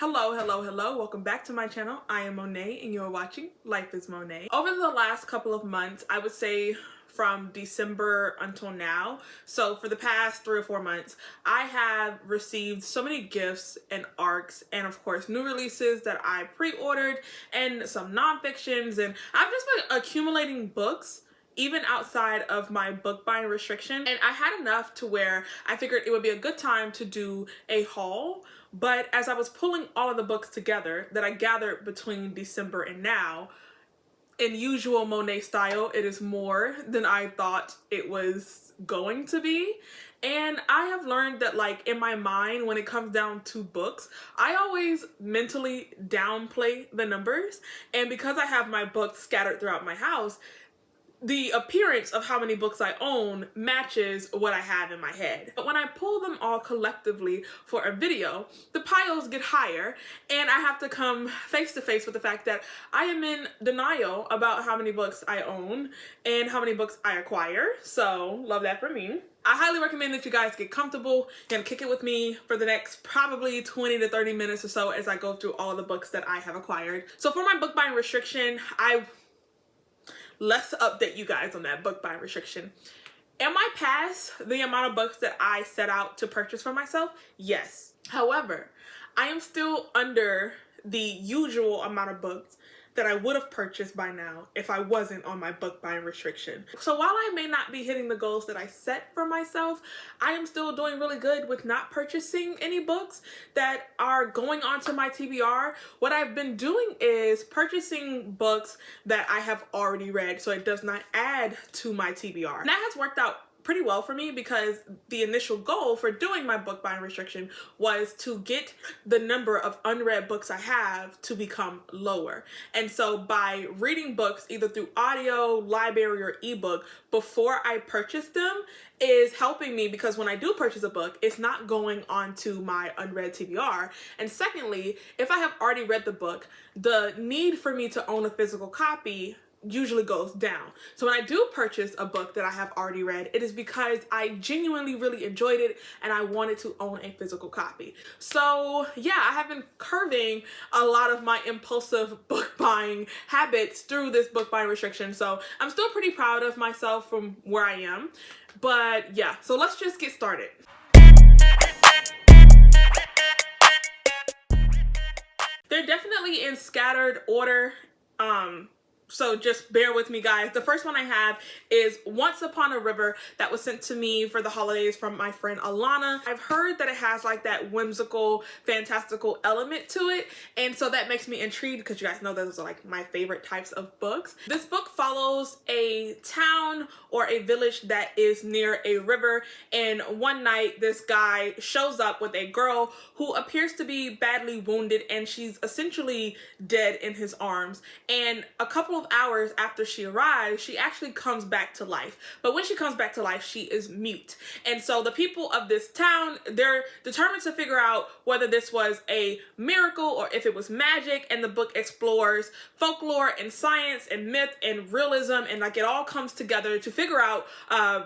Hello. Welcome back to my channel. I am Monet and you're watching Life is Monet. Over the last couple of months, I would say from December until now, so for the past 3 or 4 months, I have received so many gifts and arcs and of course new releases that I pre-ordered and some non-fictions, and I've just been accumulating books even outside of my book buying restriction, and I had enough to where I figured it would be a good time to do a haul. But as I was pulling all of the books together that I gathered between December and now, in usual Monet style, it is more than I thought it was going to be. And I have learned that, like, in my mind, when it comes down to books, I always mentally downplay the numbers. And because I have my books scattered throughout my house, the appearance of how many books I own matches what I have in my head. But when I pull them all collectively for a video, the piles get higher and I have to come face to face with the fact that I am in denial about how many books I own and how many books I acquire. So love that for me. I highly recommend that you guys get comfortable and kick it with me for the next probably 20 to 30 minutes or so as I go through all the books that I have acquired. So for my book buying restriction, let's update you guys on that book buying restriction. Am I past the amount of books that I set out to purchase for myself? Yes. However, I am still under the usual amount of books that I would have purchased by now if I wasn't on my book buying restriction. So while I may not be hitting the goals that I set for myself, I am still doing really good with not purchasing any books that are going onto my TBR. What I've been doing is purchasing books that I have already read, so it does not add to my TBR. And that has worked out pretty well for me because the initial goal for doing my book buying restriction was to get the number of unread books I have to become lower. And so by reading books either through audio, library, or ebook before I purchase them is helping me, because when I do purchase a book, it's not going onto my unread TBR. And secondly, if I have already read the book, the need for me to own a physical copy usually goes down. So when I do purchase a book that I have already read, it is because I genuinely really enjoyed it and I wanted to own a physical copy. So yeah, I have been curbing a lot of my impulsive book buying habits through this book buying restriction. So I'm still pretty proud of myself from where I am. But yeah, so let's just get started. They're definitely in scattered order. So just bear with me, guys. The first one I have is Once Upon a River, that was sent to me for the holidays from my friend Alana. I've heard that it has like that whimsical, fantastical element to it, and so that makes me intrigued because you guys know those are like my favorite types of books. This book follows a town or a village that is near a river, and one night this guy shows up with a girl who appears to be badly wounded, and she's essentially dead in his arms. And a couple of hours after she arrives, she actually comes back to life. But when she comes back to life, she is mute. And so the people of this town, they're determined to figure out whether this was a miracle or if it was magic. And the book explores folklore and science and myth and realism, and like it all comes together to figure out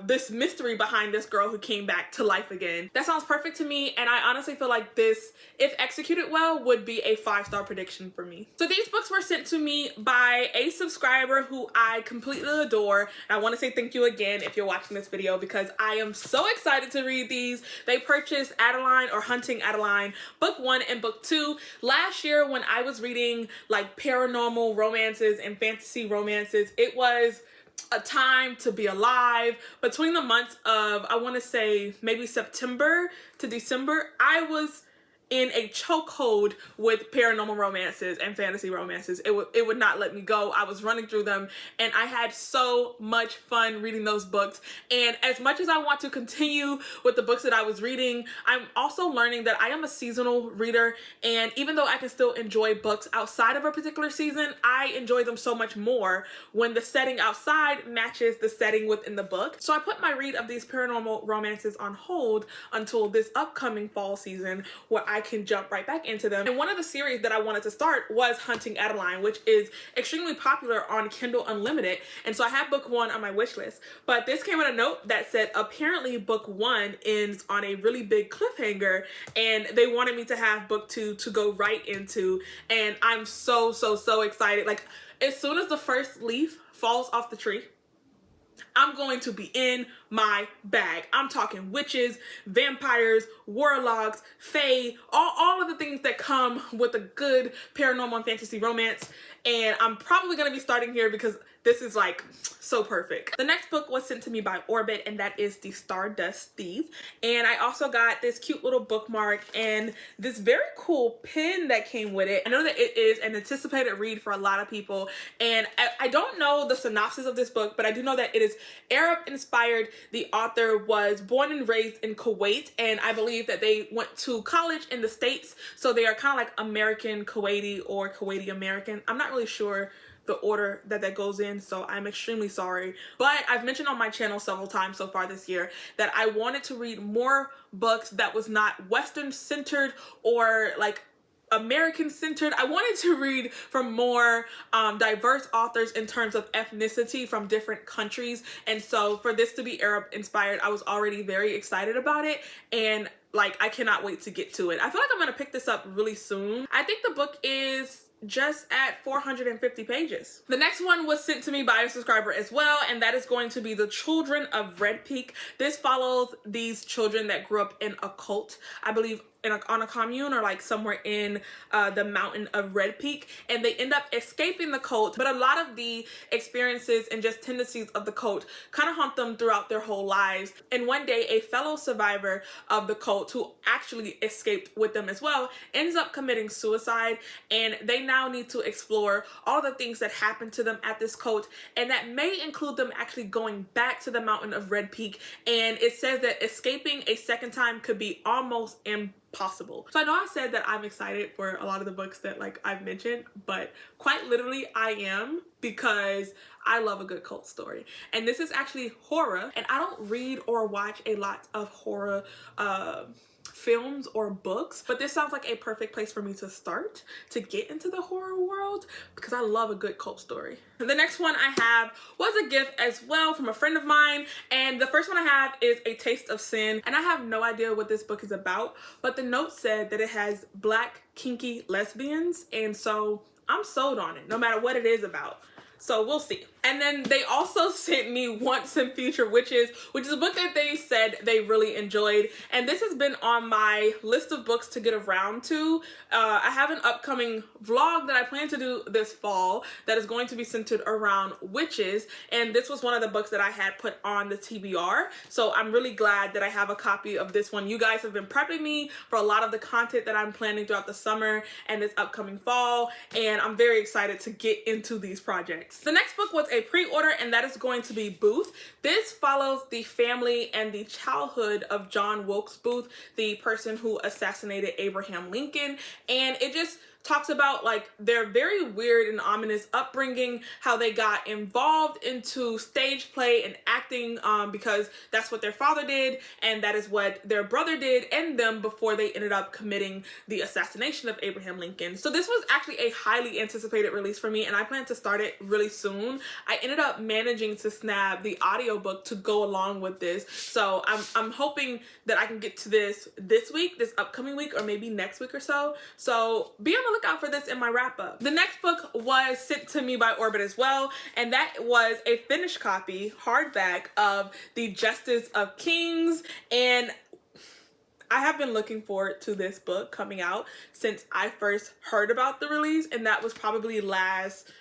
this mystery behind this girl who came back to life again. That sounds perfect to me, and I honestly feel like this, if executed well, would be a 5-star prediction for me. So these books were sent to me by a subscriber who I completely adore, and I want to say thank you again if you're watching this video because I am so excited to read these. They purchased Adeline, or Hunting Adeline, book 1 and book 2 last year when I was reading like paranormal romances and fantasy romances. It was a time to be alive. Between the months of, I want to say maybe September to December, I was in a chokehold with paranormal romances and fantasy romances. It would not let me go. I was running through them and I had so much fun reading those books. And as much as I want to continue with the books that I was reading, I'm also learning that I am a seasonal reader, and even though I can still enjoy books outside of a particular season, I enjoy them so much more when the setting outside matches the setting within the book. So I put my read of these paranormal romances on hold until this upcoming fall season, where I can jump right back into them. And one of the series that I wanted to start was Hunting Adeline, which is extremely popular on Kindle Unlimited. And so I had book 1 on my wish list. But this came with a note that said apparently book 1 ends on a really big cliffhanger, and they wanted me to have book 2 to go right into. And I'm so excited. Like, as soon as the first leaf falls off the tree, I'm going to be in my bag. I'm talking witches, vampires, warlocks, fae, all of the things that come with a good paranormal and fantasy romance. And I'm probably going to be starting here because this is like so perfect. The next book was sent to me by Orbit, and that is The Stardust Thief. And I also got this cute little bookmark and this very cool pin that came with it. I know that it is an anticipated read for a lot of people, and I don't know the synopsis of this book, but I do know that it is Arab inspired. The author was born and raised in Kuwait, and I believe that they went to college in the States, so they are kind of like American Kuwaiti or Kuwaiti American. I'm not really sure the order that goes in, so I'm extremely sorry. But I've mentioned on my channel several times so far this year that I wanted to read more books that was not Western centered or like American centered. I wanted to read from more diverse authors in terms of ethnicity from different countries. And so for this to be Arab inspired, I was already very excited about it, and like I cannot wait to get to it. I feel like I'm gonna pick this up really soon. I think the book is just at 450 pages. The next one was sent to me by a subscriber as well, and that is going to be The Children of Red Peak. This follows these children that grew up in a cult, I believe on a commune or like somewhere in the mountain of Red Peak, and they end up escaping the cult, but a lot of the experiences and just tendencies of the cult kind of haunt them throughout their whole lives. And one day a fellow survivor of the cult who actually escaped with them as well ends up committing suicide, and they now need to explore all the things that happened to them at this cult, and that may include them actually going back to the mountain of Red Peak. And it says that escaping a second time could be almost impossible. So I know I said that I'm excited for a lot of the books that like I've mentioned, but quite literally I am, because I love a good cult story. And this is actually horror, and I don't read or watch a lot of horror films or books, but this sounds like a perfect place for me to start to get into the horror world, because I love a good cult story. And the next one I have was a gift as well from a friend of mine, and the first one I have is A Taste of Sin, and I have no idea what this book is about, but the note said that it has black kinky lesbians, and so I'm sold on it no matter what it is about. So we'll see. And then they also sent me Once and Future Witches, which is a book that they said they really enjoyed. And this has been on my list of books to get around to. I have an upcoming vlog that I plan to do this fall that is going to be centered around witches. And this was one of the books that I had put on the TBR. So I'm really glad that I have a copy of this one. You guys have been prepping me for a lot of the content that I'm planning throughout the summer and this upcoming fall. And I'm very excited to get into these projects. The next book was a pre-order, and that is going to be Booth. This follows the family and the childhood of John Wilkes Booth, the person who assassinated Abraham Lincoln, and it just talks about like their very weird and ominous upbringing, how they got involved into stage play and acting because that's what their father did, and that is what their brother did and them before they ended up committing the assassination of Abraham Lincoln. So this was actually a highly anticipated release for me, and I plan to start it really soon. I ended up managing to snag the audiobook to go along with this, so I'm hoping that I can get to this week, this upcoming week, or maybe next week or so. So be on the look out for this in my wrap up. The next book was sent to me by Orbit as well, and that was a finished copy, hardback, of The Justice of Kings. And I have been looking forward to this book coming out since I first heard about the release, and that was probably last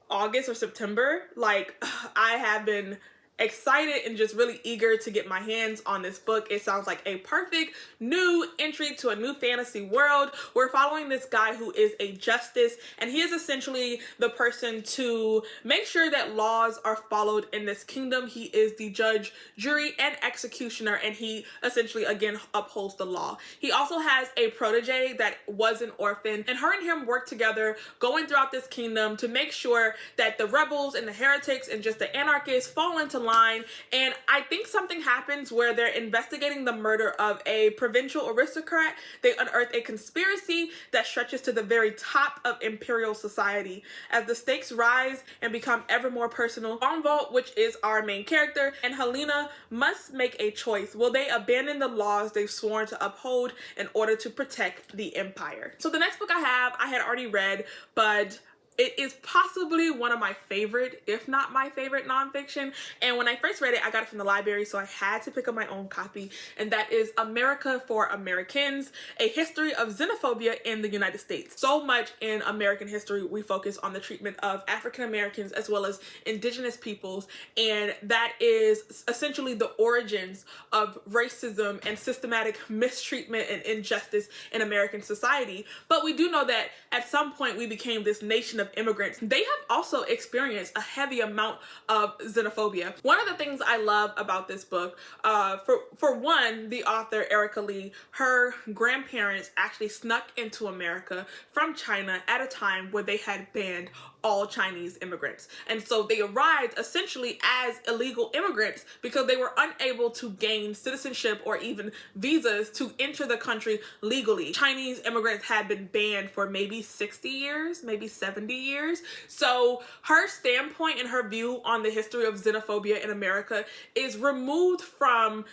August or September. Like, I have been excited and just really eager to get my hands on this book. It sounds like a perfect new entry to a new fantasy world. We're following this guy who is a justice, and he is essentially the person to make sure that laws are followed in this kingdom. He is the judge, jury, and executioner, and he essentially again upholds the law. He also has a protege that was an orphan, and her and him work together going throughout this kingdom to make sure that the rebels and the heretics and just the anarchists fall into line, and I think something happens where they're investigating the murder of a provincial aristocrat. They unearth a conspiracy that stretches to the very top of imperial society. As the stakes rise and become ever more personal, Bonvolt, which is our main character, and Helena must make a choice. Will they abandon the laws they've sworn to uphold in order to protect the empire? So the next book I had already read, but it is possibly one of my favorite, if not my favorite, nonfiction. And when I first read it, I got it from the library, so I had to pick up my own copy. And that is America for Americans, A History of Xenophobia in the United States. So much in American history, we focus on the treatment of African Americans as well as indigenous peoples. And that is essentially the origins of racism and systematic mistreatment and injustice in American society. But we do know that at some point we became this nation of immigrants. They have also experienced a heavy amount of xenophobia. One of the things I love about this book, for one, the author Erica Lee, her grandparents actually snuck into America from China at a time where they had banned all Chinese immigrants. And so they arrived essentially as illegal immigrants because they were unable to gain citizenship or even visas to enter the country legally. Chinese immigrants had been banned for maybe 60 years, maybe 70 years. So her standpoint and her view on the history of xenophobia in America is removed from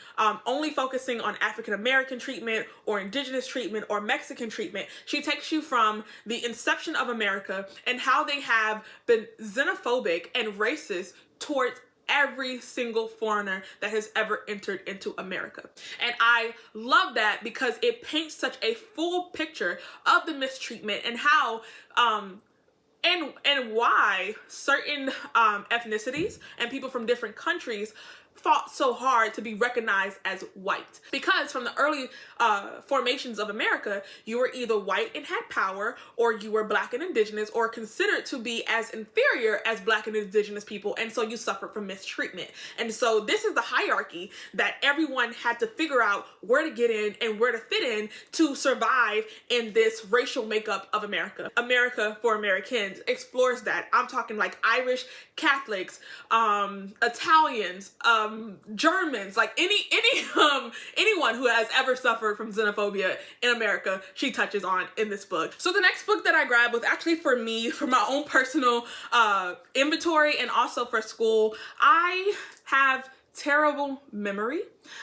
only focusing on African American treatment or indigenous treatment or Mexican treatment. She takes you from the inception of America and how they have been xenophobic and racist towards every single foreigner that has ever entered into America. And I love that because it paints such a full picture of the mistreatment and how and why certain ethnicities and people from different countries fought so hard to be recognized as white. Because from the early formations of America, you were either white and had power, or you were black and indigenous, or considered to be as inferior as black and indigenous people, and so you suffered from mistreatment. And so this is the hierarchy that everyone had to figure out where to get in and where to fit in to survive in this racial makeup of America. America for Americans explores that. I'm talking like Irish Catholics, Italians, Germans, like anyone who has ever suffered from xenophobia in America, she touches on in this book. So the next book that I grabbed was actually for me, for my own personal inventory and also for school. I have terrible memory.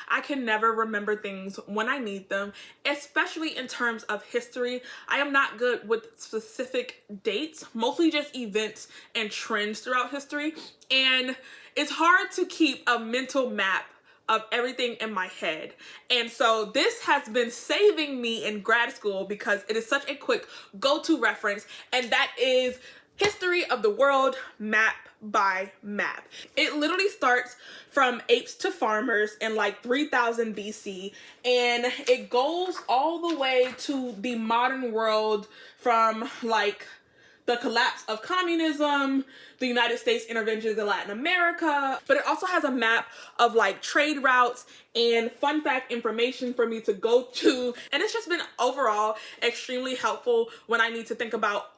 I can never remember things when I need them, especially in terms of history. I am not good with specific dates, mostly just events and trends throughout history. And it's hard to keep a mental map of everything in my head. And so this has been saving me in grad school because it is such a quick go-to reference, and that is History of the World Map by Map. It literally starts from apes to farmers in like 3000 BC, and it goes all the way to the modern world from like the collapse of communism, the United States interventions in Latin America, but it also has a map of like trade routes and fun fact information for me to go to. And it's just been overall extremely helpful when I need to think about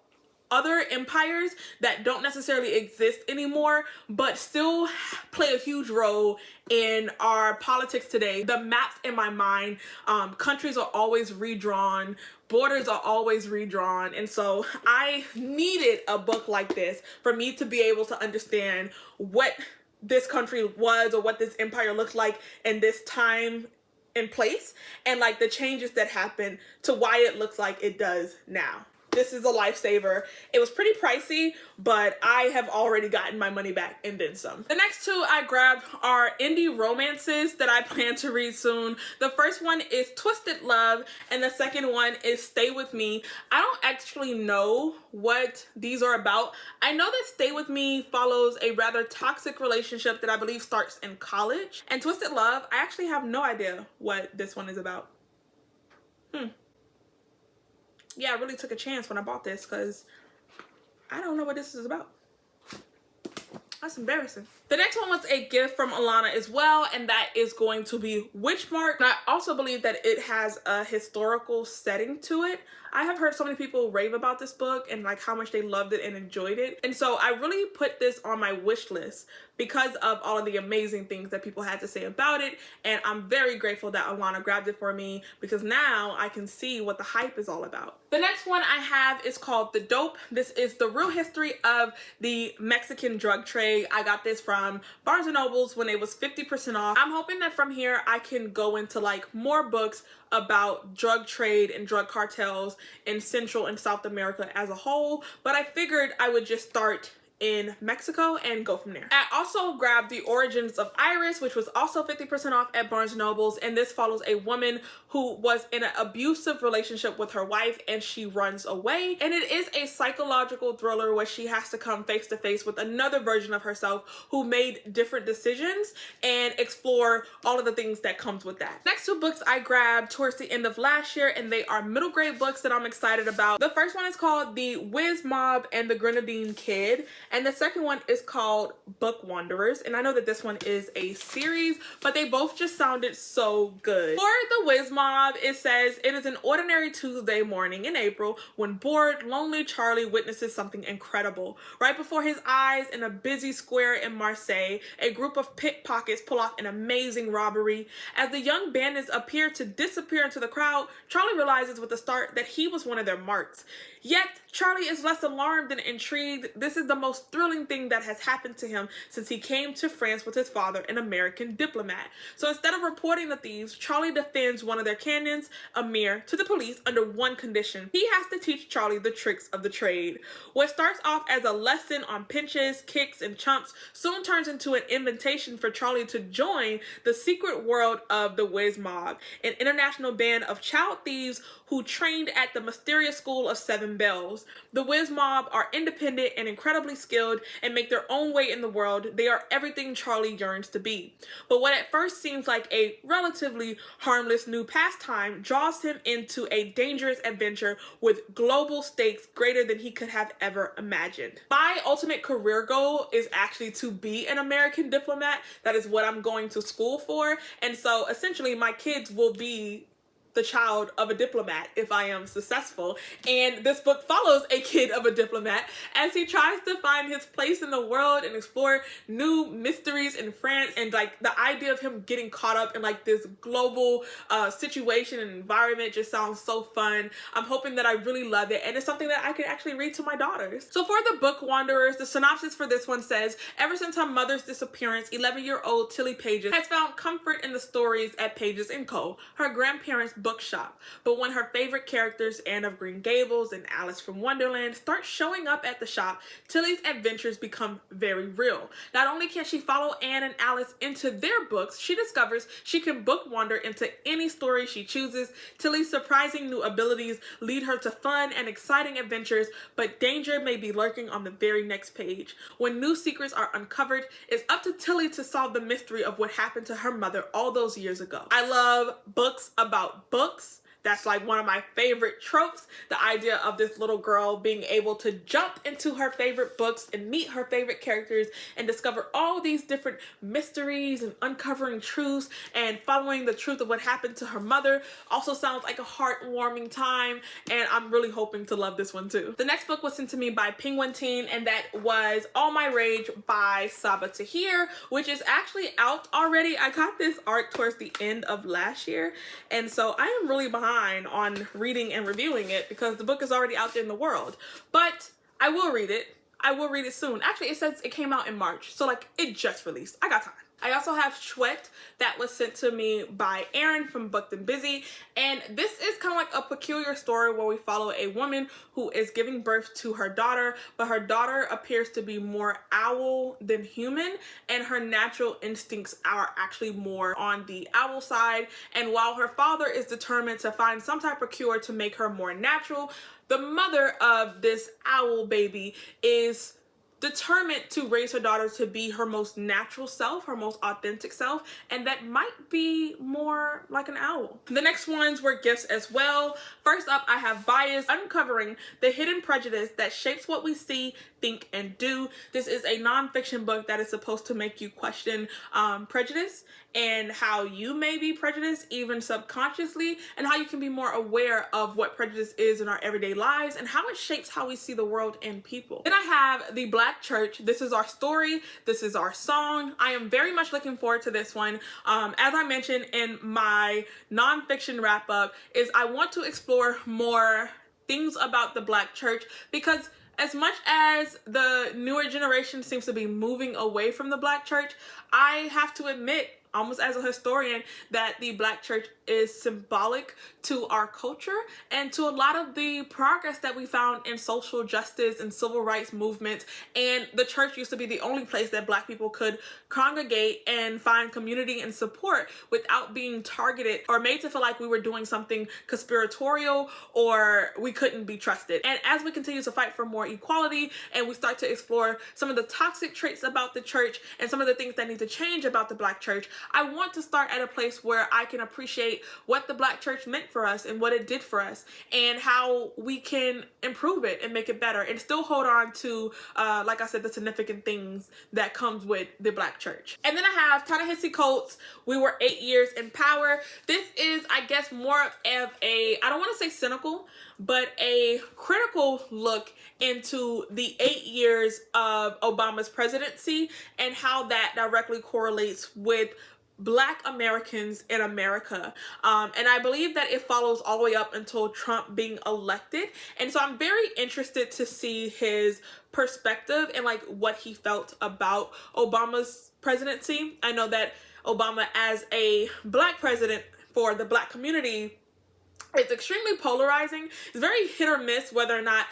other empires that don't necessarily exist anymore, but still play a huge role in our politics today. The maps in my mind, countries are always redrawn, borders are always redrawn. And so I needed a book like this for me to be able to understand what this country was or what this empire looked like in this time and place, and like the changes that happened to why it looks like it does now. This is a lifesaver. It was pretty pricey, but I have already gotten my money back and then some. The next two I grabbed are indie romances that I plan to read soon. The first one is Twisted Love, and the second one is Stay With Me. I don't actually know what these are about. I know that Stay With Me follows a rather toxic relationship that I believe starts in college. And Twisted Love, I actually have no idea what this one is about. Yeah, I really took a chance when I bought this because I don't know what this is about. That's embarrassing. The next one was a gift from Alana as well, and that is going to be Witchmark. And I also believe that it has a historical setting to it. I have heard so many people rave about this book and like how much they loved it and enjoyed it. And so I really put this on my wish list because of all of the amazing things that people had to say about it. And I'm very grateful that Alana grabbed it for me because now I can see what the hype is all about. The next one I have is called The Dope. This is the real history of the Mexican drug trade. I got this from Barnes & Noble's when it was 50% off. I'm hoping that from here I can go into like more books about drug trade and drug cartels in Central and South America as a whole, but I figured I would just start in Mexico and go from there. I also grabbed The Origins of Iris, which was also 50% off at Barnes & Noble's, and this follows a woman who was in an abusive relationship with her wife and she runs away. And it is a psychological thriller where she has to come face to face with another version of herself who made different decisions and explore all of the things that comes with that. Next two books I grabbed towards the end of last year, and they are middle grade books that I'm excited about. The first one is called The Wiz Mob and the Grenadine Kid, and the second one is called Book Wanderers. And I know that this one is a series, but they both just sounded so good. For The Wiz Mob, it says, it is an ordinary Tuesday morning in April when bored, lonely Charlie witnesses something incredible. Right before his eyes in a busy square in Marseille, a group of pickpockets pull off an amazing robbery. As the young bandits appear to disappear into the crowd, Charlie realizes with a start that he was one of their marks. Yet, Charlie is less alarmed than intrigued. This is the most thrilling thing that has happened to him since he came to France with his father, an American diplomat. So instead of reporting the thieves, Charlie defends one of their cannons, Amir, to the police under one condition. He has to teach Charlie the tricks of the trade. What starts off as a lesson on pinches, kicks, and chumps soon turns into an invitation for Charlie to join the secret world of the Wiz Mob, an international band of child thieves who trained at the mysterious school of Seven Bells. The Wiz Mob are independent and incredibly skilled and make their own way in the world. They are everything Charlie yearns to be. But what at first seems like a relatively harmless new pastime draws him into a dangerous adventure with global stakes greater than he could have ever imagined. My ultimate career goal is actually to be an American diplomat. That is what I'm going to school for. And so essentially my kids will be the child of a diplomat if I am successful. And this book follows a kid of a diplomat as he tries to find his place in the world and explore new mysteries in France. And like the idea of him getting caught up in like this global situation and environment just sounds so fun. I'm hoping that I really love it, and it's something that I can actually read to my daughters. So for The Book Wanderers, the synopsis for this one says, ever since her mother's disappearance, 11-year-old Tilly Pages has found comfort in the stories at Pages & Co., her grandparents' bookshop. But when her favorite characters, Anne of Green Gables and Alice from Wonderland, start showing up at the shop, Tilly's adventures become very real. Not only can she follow Anne and Alice into their books, she discovers she can book wander into any story she chooses. Tilly's surprising new abilities lead her to fun and exciting adventures, but danger may be lurking on the very next page. When new secrets are uncovered, it's up to Tilly to solve the mystery of what happened to her mother all those years ago. I love books about books. That's like one of my favorite tropes. The idea of this little girl being able to jump into her favorite books and meet her favorite characters and discover all these different mysteries and uncovering truths and following the truth of what happened to her mother also sounds like a heartwarming time, and I'm really hoping to love this one too. The next book was sent to me by Penguin Teen, and that was All My Rage by Saba Tahir, which is actually out already. I got this art towards the end of last year, and so I am really behind on reading and reviewing it because the book is already out there in the world. But I will read it. I will read it soon. Actually, it says it came out in March, so like it just released. I got time. I also have Chouette that was sent to me by Erin from Booked and Busy, and this is kind of like a peculiar story where we follow a woman who is giving birth to her daughter, but her daughter appears to be more owl than human, and her natural instincts are actually more on the owl side. And while her father is determined to find some type of cure to make her more natural, the mother of this owl baby is determined to raise her daughter to be her most natural self, her most authentic self, and that might be more like an owl. The next ones were gifts as well. First up, I have Bias, Uncovering the Hidden Prejudice That Shapes What We See, Think, and Do. This is a nonfiction book that is supposed to make you question prejudice and how you may be prejudiced even subconsciously, and how you can be more aware of what prejudice is in our everyday lives and how it shapes how we see the world and people. Then I have The Black Church. This is our story. This is our song. I am very much looking forward to this one. As I mentioned in my nonfiction wrap up, is I want to explore more things about the Black church, because as much as the newer generation seems to be moving away from the Black church, I have to admit, almost as a historian, that the Black church is symbolic to our culture and to a lot of the progress that we found in social justice and civil rights movements. And the church used to be the only place that Black people could congregate and find community and support without being targeted or made to feel like we were doing something conspiratorial or we couldn't be trusted. And as we continue to fight for more equality and we start to explore some of the toxic traits about the church and some of the things that need to change about the Black church, I want to start at a place where I can appreciate what the Black church meant for us and what it did for us and how we can improve it and make it better and still hold on to, like I said, the significant things that comes with the Black church. And then I have Ta-Nehisi Coates, We Were 8 Years in Power. This is, I guess, more of a, I don't want to say cynical, but a critical look into the 8 years of Obama's presidency and how that directly correlates with Black Americans in America. And I believe that it follows all the way up until Trump being elected. And so I'm very interested to see his perspective and like what he felt about Obama's presidency. I know that Obama, as a Black president for the Black community, it's extremely polarizing. It's very hit or miss whether or not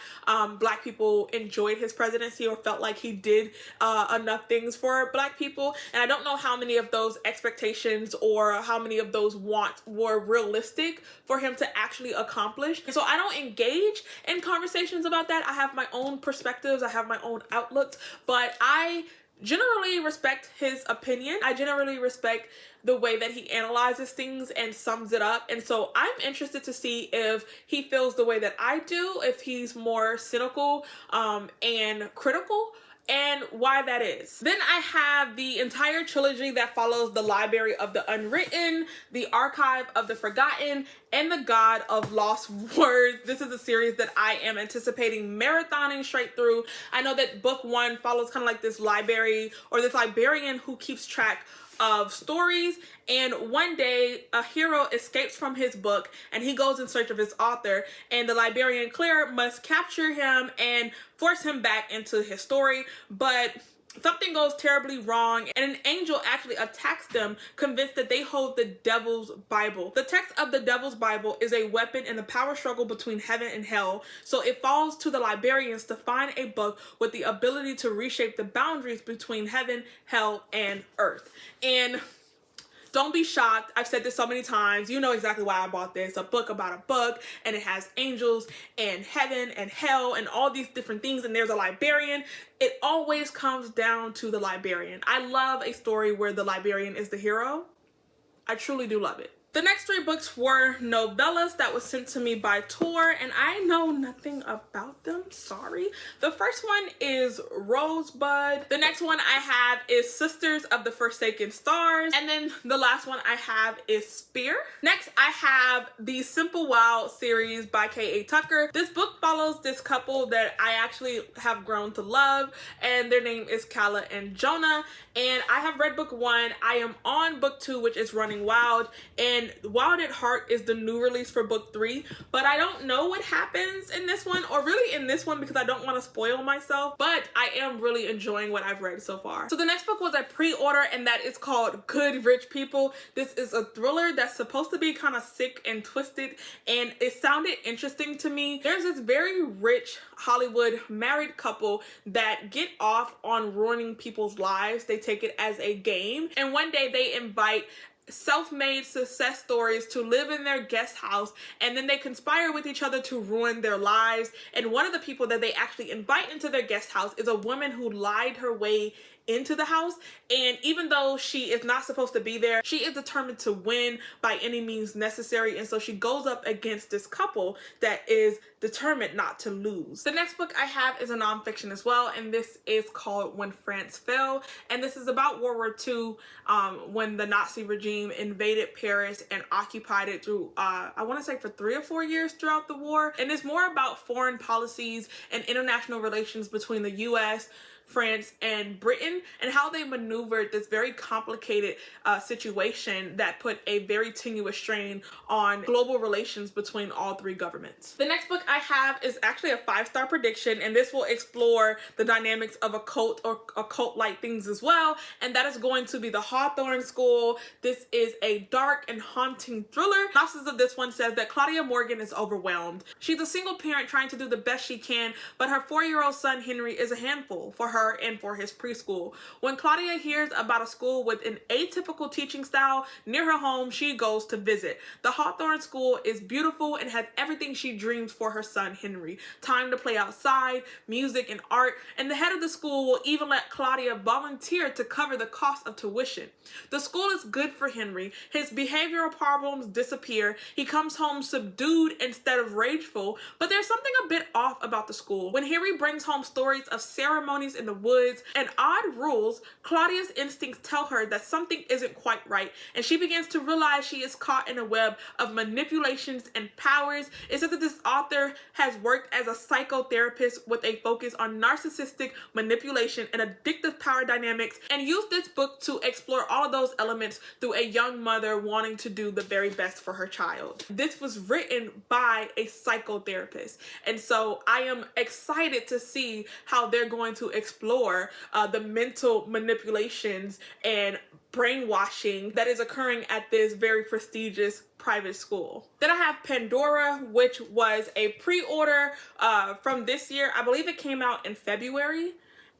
Black people enjoyed his presidency or felt like he did enough things for Black people. And I don't know how many of those expectations or how many of those wants were realistic for him to actually accomplish. And so I don't engage in conversations about that. I have my own perspectives. I have my own outlooks, but I generally respect his opinion. I generally respect the way that he analyzes things and sums it up. And so I'm interested to see if he feels the way that I do, if he's more cynical and critical, and why that is. Then I have the entire trilogy that follows the Library of the Unwritten, the Archive of the Forgotten, and the God of Lost Words. This is a series that I am anticipating marathoning straight through. I know that book one follows kind of like this library or this librarian who keeps track of stories, and one day a hero escapes from his book and he goes in search of his author, and the librarian Claire must capture him and force him back into his story. But something goes terribly wrong and an angel actually attacks them, convinced that they hold the devil's Bible. The text of the devil's Bible is a weapon in the power struggle between heaven and hell. So it falls to the librarians to find a book with the ability to reshape the boundaries between heaven, hell, and earth. And don't be shocked. I've said this so many times. You know exactly why I bought this. A book about a book, and it has angels and heaven and hell and all these different things, and there's a librarian. It always comes down to the librarian. I love a story where the librarian is the hero. I truly do love it. The next three books were novellas that was sent to me by Tor, and I know nothing about them, sorry. The first one is Rosebud. The next one I have is Sisters of the Forsaken Stars. And then the last one I have is Spear. Next, I have the Simple Wild series by K.A. Tucker. This book follows this couple that I actually have grown to love, and their name is Kala and Jonah. And I have read book one. I am on book two, which is Running Wild. And Wild at Heart is the new release for book three. But I don't know what happens in this one, or really in this one, because I don't want to spoil myself. But I am really enjoying what I've read so far. So the next book was a pre-order, and that is called Good Rich People. This is a thriller that's supposed to be kind of sick and twisted, and it sounded interesting to me. There's this very rich Hollywood married couple that get off on ruining people's lives. They take it as a game, and one day they invite self-made success stories to live in their guest house, and then they conspire with each other to ruin their lives. And one of the people that they actually invite into their guest house is a woman who lied her way into the house, and even though she is not supposed to be there, she is determined to win by any means necessary, and so she goes up against this couple that is determined not to lose. The next book I have is a nonfiction as well, and this is called When France Fell, and this is about World War II, when the Nazi regime invaded Paris and occupied it through I want to say for 3 or 4 years throughout the war. And it's more about foreign policies and international relations between the US, France, and Britain, and how they maneuvered this very complicated situation that put a very tenuous strain on global relations between all 3 governments. The next book I have is actually a 5-star prediction, and this will explore the dynamics of a cult or occult-like things as well, and that is going to be The Hawthorne School. This is a dark and haunting thriller. The synopsis of this one says that Claudia Morgan is overwhelmed. She's a single parent trying to do the best she can, but her 4-year-old son Henry is a handful for her and for his preschool. When Claudia hears about a school with an atypical teaching style near her home, she goes to visit. The Hawthorne School is beautiful and has everything she dreams for her son Henry. Time to play outside, music and art, and the head of the school will even let Claudia volunteer to cover the cost of tuition. The school is good for Henry. His behavioral problems disappear. He comes home subdued instead of rageful, but there's something a bit off about the school. When Henry brings home stories of ceremonies in the woods and odd rules, Claudia's instincts tell her that something isn't quite right, and she begins to realize she is caught in a web of manipulations and powers. It's said that this author has worked as a psychotherapist with a focus on narcissistic manipulation and addictive power dynamics, and used this book to explore all of those elements through a young mother wanting to do the very best for her child. This was written by a psychotherapist, and so I am excited to see how they're going to explore the mental manipulations and brainwashing that is occurring at this very prestigious private school. Then I have Pandora, which was a pre-order from this year. I believe it came out in February,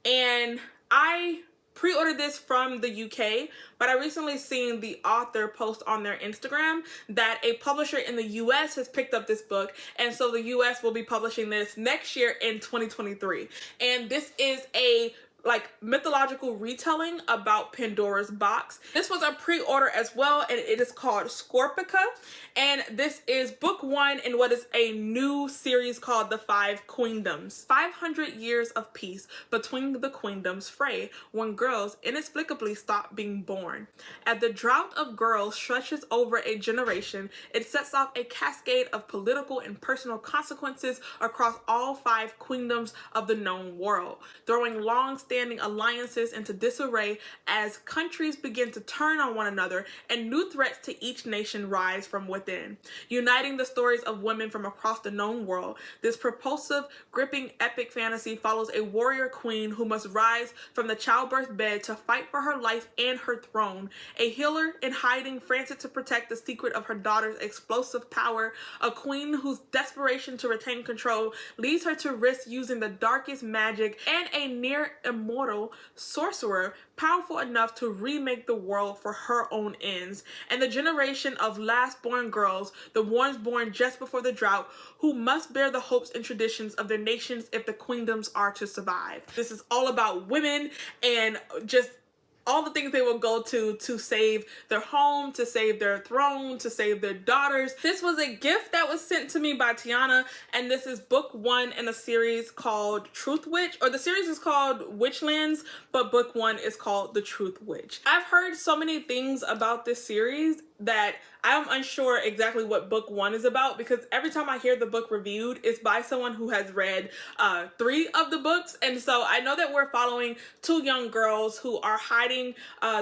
and I pre-ordered this from the UK, but I recently seen the author post on their Instagram that a publisher in the US has picked up this book, and so the US will be publishing this next year in 2023. And this is a mythological retelling about Pandora's box. This was a pre-order as well, and it is called Scorpica, and this is book 1 in what is a new series called The 5 Queendoms. 500 years of peace between the queendoms fray when girls inexplicably stop being born. As the drought of girls stretches over a generation, it sets off a cascade of political and personal consequences across all 5 queendoms of the known world, throwing long-standing alliances into disarray as countries begin to turn on one another and new threats to each nation rise from within. Uniting the stories of women from across the known world, this propulsive, gripping epic fantasy follows a warrior queen who must rise from the childbirth bed to fight for her life and her throne, a healer in hiding frantic to protect the secret of her daughter's explosive power, a queen whose desperation to retain control leads her to risk using the darkest magic, and a near immortal sorcerer powerful enough to remake the world for her own ends, and the generation of last-born girls, the ones born just before the drought, who must bear the hopes and traditions of their nations if the queendoms are to survive. This is all about women and just all the things they will go to save their home, to save their throne, to save their daughters. This was a gift that was sent to me by Tiana, and this is book 1 in a series called Truth Witch, or the series is called Witchlands, but book 1 is called The Truth Witch. I've heard so many things about this series that I'm unsure exactly what book 1 is about, because every time I hear the book reviewed, it's by someone who has read 3 of the books. And so I know that we're following 2 young girls who are hiding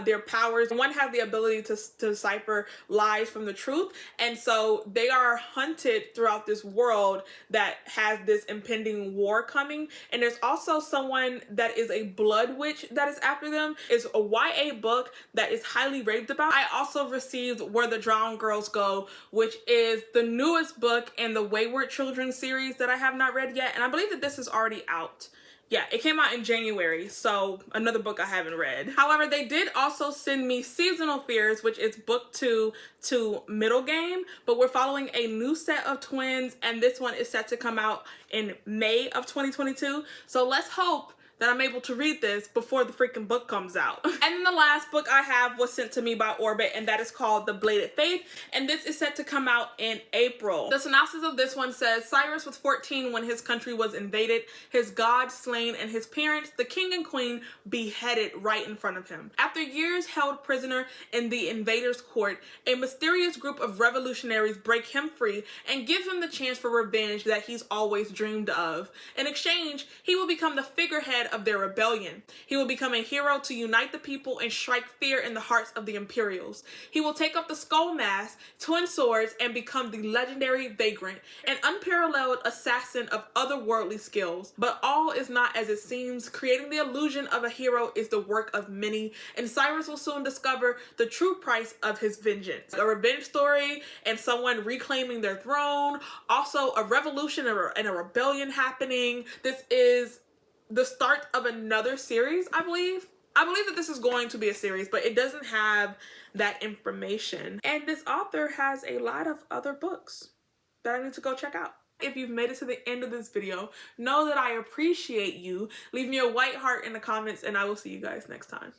their powers. One has the ability to decipher lies from the truth, and so they are hunted throughout this world that has this impending war coming. And there's also someone that is a blood witch that is after them. It's a YA book that is highly raved about. I also received Where the Drowned Girls Go, which is the newest book in the Wayward Children series that I have not read yet, and I believe that this is already out. Yeah, it came out in January, so another book I haven't read. However, they did also send me Seasonal Fears, which is book 2 to middle game, but we're following a new set of twins, and this one is set to come out in May of 2022. So let's hope that I'm able to read this before the freaking book comes out. And then the last book I have was sent to me by Orbit, and that is called The Bladed Faith, and this is set to come out in April. The synopsis of this one says, Cyrus was 14 when his country was invaded, his god slain, and his parents, the king and queen, beheaded right in front of him. After years held prisoner in the invaders' court, a mysterious group of revolutionaries break him free and give him the chance for revenge that he's always dreamed of. In exchange, he will become the figurehead of their rebellion. He will become a hero to unite the people and strike fear in the hearts of the Imperials. He will take up the skull mask, twin swords, and become the legendary Vagrant, an unparalleled assassin of otherworldly skills. But all is not as it seems. Creating the illusion of a hero is the work of many, and Cyrus will soon discover the true price of his vengeance. A revenge story and someone reclaiming their throne, also a revolution and a rebellion happening. This is the start of another series, I believe. I believe that this is going to be a series, but it doesn't have that information. And this author has a lot of other books that I need to go check out. If you've made it to the end of this video, know that I appreciate you. Leave me a white heart in the comments, and I will see you guys next time.